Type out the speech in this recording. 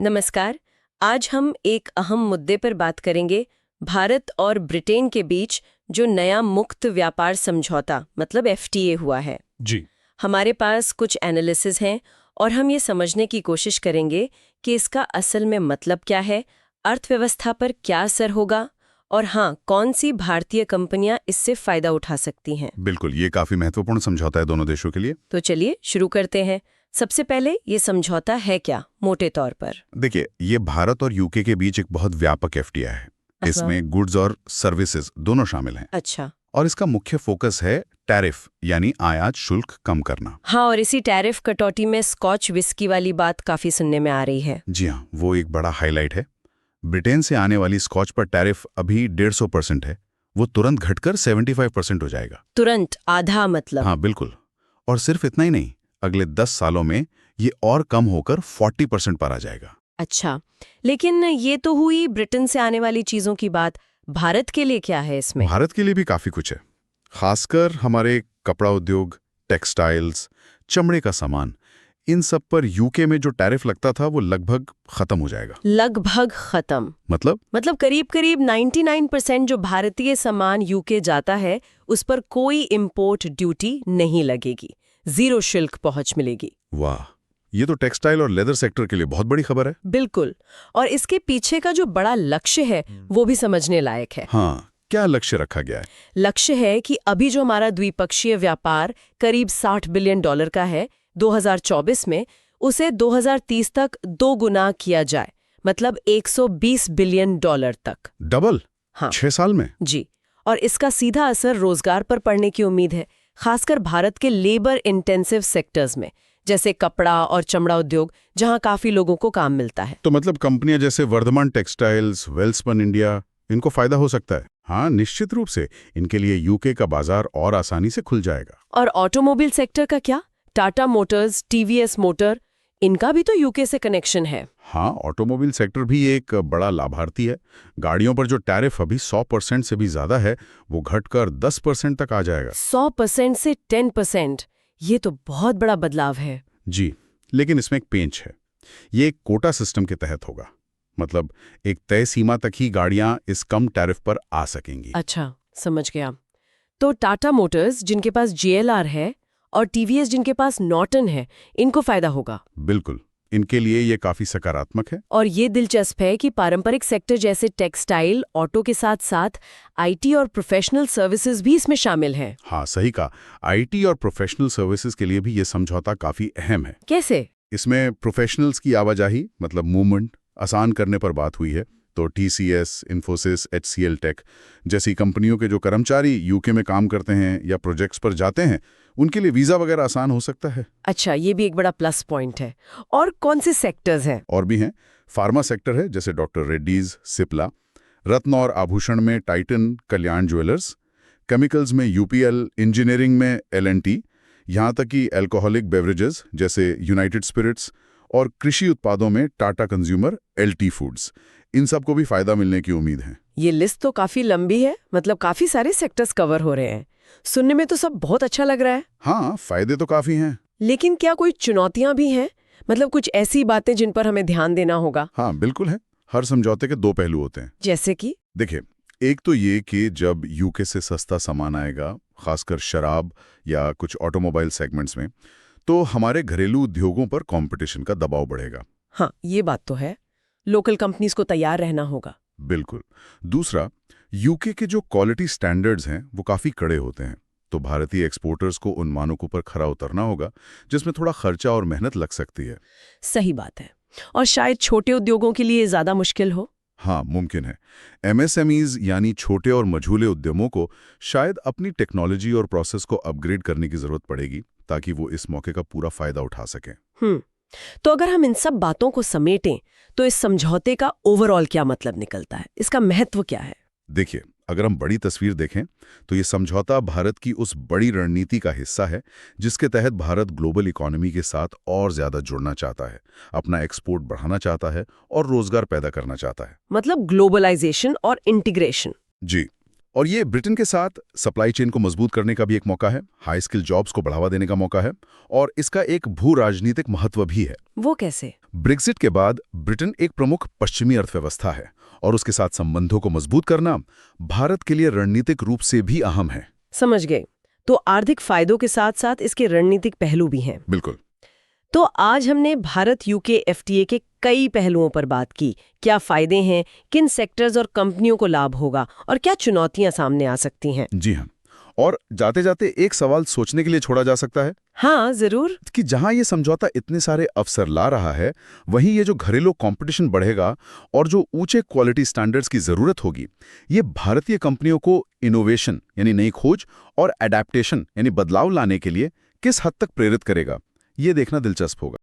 नमस्कार। आज हम एक अहम मुद्दे पर बात करेंगे, भारत और ब्रिटेन के बीच जो नया मुक्त व्यापार समझौता मतलब एफटीए हुआ है। जी। हमारे पास कुछ एनालिसिस हैं और हम ये समझने की कोशिश करेंगे कि इसका असल में मतलब क्या है, अर्थव्यवस्था पर क्या असर होगा और हाँ, कौन सी भारतीय कंपनियां इससे फायदा उठा सकती हैं। बिल्कुल, ये काफी महत्वपूर्ण समझौता है दोनों देशों के लिए। तो चलिए शुरू करते हैं। सबसे पहले ये समझौता है क्या, मोटे तौर पर? देखिए, ये भारत और यूके के बीच एक बहुत व्यापक एफटीए है। इसमें गुड्स और सर्विसेज दोनों शामिल हैं। अच्छा। और इसका मुख्य फोकस है टैरिफ यानी आयात शुल्क कम करना। हाँ, और इसी टैरिफ कटौती में स्कॉच विस्की वाली बात काफी सुनने में आ रही है। जी हाँ, वो एक बड़ा हाईलाइट है। ब्रिटेन से आने वाली स्कॉच पर टैरिफ अभी 150% है, वो तुरंत घटकर 75% हो जाएगा। तुरंत आधा मतलब? हाँ बिल्कुल। और सिर्फ इतना ही नहीं, अगले 10 सालों में ये और कम होकर 40% पर आ जाएगा। अच्छा, लेकिन ये तो हुई ब्रिटेन से आने वाली चीजों की बात। भारत के लिए क्या है इसमें? भारत के लिए भी काफी कुछ है, खासकर हमारे कपड़ा उद्योग, टेक्सटाइल्स, चमड़े का सामान, इन सब पर यूके में जो टैरिफ लगता था वो लगभग खत्म हो जाएगा। लगभग खत्म? मतलब करीब करीब 99% जो भारतीय सामान यूके जाता है उस पर कोई इंपोर्ट ड्यूटी नहीं लगेगी, जीरो शुल्क पहुंच मिलेगी। वाह, ये तो टेक्सटाइल और लेदर सेक्टर के लिए बहुत बड़ी खबर है। बिल्कुल। और इसके पीछे का जो बड़ा लक्ष्य है वो भी समझने लायक है। हाँ, क्या लक्ष्य रखा गया है? लक्ष्य है कि अभी जो हमारा द्विपक्षीय व्यापार करीब $60 बिलियन का है 2024 में, उसे 2030 तक 2 गुना किया जाए, मतलब $120 बिलियन तक। डबल? हाँ 6 साल में? जी। और इसका सीधा असर रोजगार पर पड़ने की उम्मीद है, खासकर भारत के लेबर इंटेंसिव सेक्टर्स में, जैसे कपड़ा और चमड़ा उद्योग, जहां काफी लोगों को काम मिलता है। तो मतलब कंपनियां जैसे वर्धमान टेक्सटाइल्स, वेल्सपन इंडिया, इनको फायदा हो सकता है। हाँ, निश्चित रूप से इनके लिए यूके का बाजार और आसानी से खुल जाएगा। और ऑटोमोबाइल सेक्टर का क्या? टाटा मोटर्स, टीवीएस मोटर, इनका भी तो यूके से कनेक्शन है। हाँ, ऑटोमोबाइल सेक्टर भी एक बड़ा लाभार्थी है। गाड़ियों पर जो टैरिफ अभी 100% से भी ज्यादा है, वो घटकर 10% तक आ जाएगा। 100% से 10%, ये तो बहुत बड़ा बदलाव है। जी, लेकिन इसमें एक पेंच है। ये एक कोटा सिस्टम के तहत होगा, मतलब एक तय सीमा तक ही गाड़ियां इस कम टैरिफ पर आ सकेंगी। अच्छा, समझ गया। तो टाटा मोटर्स जिनके पास जीएलआर है और टीवीएस जिनके पास नॉर्टन है, इनको फायदा होगा? बिल्कुल, इनके लिए ये काफी सकारात्मक है। और ये दिलचस्प है कि पारंपरिक सेक्टर जैसे टेक्सटाइल, ऑटो के साथ साथ आईटी और प्रोफेशनल सर्विसेज भी इसमें शामिल हैं। हाँ, सही कहा। आईटी और प्रोफेशनल सर्विसेज के लिए भी ये समझौता काफी अहम है। कैसे? इसमें प्रोफेशनल्स की आवाजाही मतलब मूवमेंट आसान करने पर बात हुई है। तो टीसीएस, इन्फोसिस, एचसीएल टेक जैसी कंपनियों के जो कर्मचारी यूके में काम करते हैं या प्रोजेक्ट्स पर जाते हैं, उनके लिए वीजा वगैरह आसान हो सकता है। अच्छा, ये भी एक बड़ा प्लस पॉइंट है। और कौन से सेक्टर्स हैं? और भी हैं। फार्मा सेक्टर है, जैसे डॉक्टर रेड्डीज, सिप्ला। रत्न और आभूषण में टाइटन, कल्याण ज्वेलर्स। केमिकल्स में यूपीएल, इंजीनियरिंग में एल&टी, यहाँ तक कि अल्कोहलिक बेवरेजेस जैसे यूनाइटेड स्पिरिट्स, और कृषि उत्पादों में टाटा कंज्यूमर, एलटी फूड्स। इन सबको भी फायदा मिलने की उम्मीद है। ये लिस्ट तो काफी लंबी है, मतलब काफी सारे सेक्टर्स कवर हो रहे हैं। सुनने में तो सब बहुत अच्छा लग रहा है। हाँ, फायदे तो काफी हैं। लेकिन क्या कोई चुनौतियां भी हैं? मतलब कुछ ऐसी बातें जिन पर हमें ध्यान देना होगा? हाँ बिल्कुल है। हर समझौते के 2 पहलू होते हैं। जैसे कि? देखिए, एक तो ये कि जब यूके से सस्ता सामान आएगा, खासकर शराब या कुछ ऑटोमोबाइल सेगमेंट्स में, तो हमारे घरेलू उद्योगों पर कंपटीशन का दबाव बढ़ेगा। हाँ, ये बात तो है। लोकल कंपनीज को तैयार रहना होगा। बिल्कुल। दूसरा, यूके के जो क्वालिटी स्टैंडर्ड्स हैं वो काफी कड़े होते हैं, तो भारतीय एक्सपोर्टर्स को उन मानकों पर खरा उतरना होगा, जिसमें थोड़ा खर्चा और मेहनत लग सकती है। सही बात है। और शायद छोटे उद्योगों के लिए ज्यादा मुश्किल हो। हाँ, मुमकिन है। एमएसएमईज यानी छोटे और मझोले उद्यमों को शायद अपनी टेक्नोलॉजी और प्रोसेस को अपग्रेड करने की जरूरत पड़ेगी, ताकि वो इस मौके का पूरा फायदा उठा सकें। तो अगर हम इन सब बातों को समेटें तो इस समझौते का ओवरऑल क्या मतलब निकलता है, इसका महत्व क्या है? देखिए, अगर हम बड़ी तस्वीर देखें तो ये समझौता भारत की उस बड़ी रणनीति का हिस्सा है जिसके तहत भारत ग्लोबल इकोनॉमी के साथ और ज्यादा जुड़ना चाहता है, अपना एक्सपोर्ट बढ़ाना चाहता है और रोजगार पैदा करना चाहता है। मतलब ग्लोबलाइजेशन और इंटीग्रेशन। जी। और ये ब्रिटेन के साथ सप्लाई चेन को मजबूत करने का भी एक मौका है, हाई स्किल जॉब्स को बढ़ावा देने का मौका है, और इसका एक भू राजनीतिक महत्व भी है। वो कैसे? ब्रेक्जिट के बाद ब्रिटेन एक प्रमुख पश्चिमी अर्थव्यवस्था है और उसके साथ संबंधों को मजबूत करना भारत के लिए रणनीतिक रूप से भी अहम है। समझ गए। तो आर्थिक फायदों के साथ साथ इसके रणनीतिक पहलू भी हैं। बिल्कुल। तो आज हमने भारत यूके एफटीए के कई पहलुओं पर बात की। क्या फायदे हैं, किन सेक्टर्स और कंपनियों को लाभ होगा और क्या चुनौतियां सामने आ सकती हैं। जी हाँ, और जाते जाते एक सवाल सोचने के लिए छोड़ा जा सकता है। हाँ जरूर। कि जहां ये समझौता इतने सारे अवसर ला रहा है, वहीं ये जो घरेलू कंपटीशन बढ़ेगा और जो ऊंचे क्वालिटी स्टैंडर्ड्स की जरूरत होगी, ये भारतीय कंपनियों को इनोवेशन यानी नई खोज और एडेप्टेशन यानी बदलाव लाने के लिए किस हद तक प्रेरित करेगा, ये देखना दिलचस्प होगा।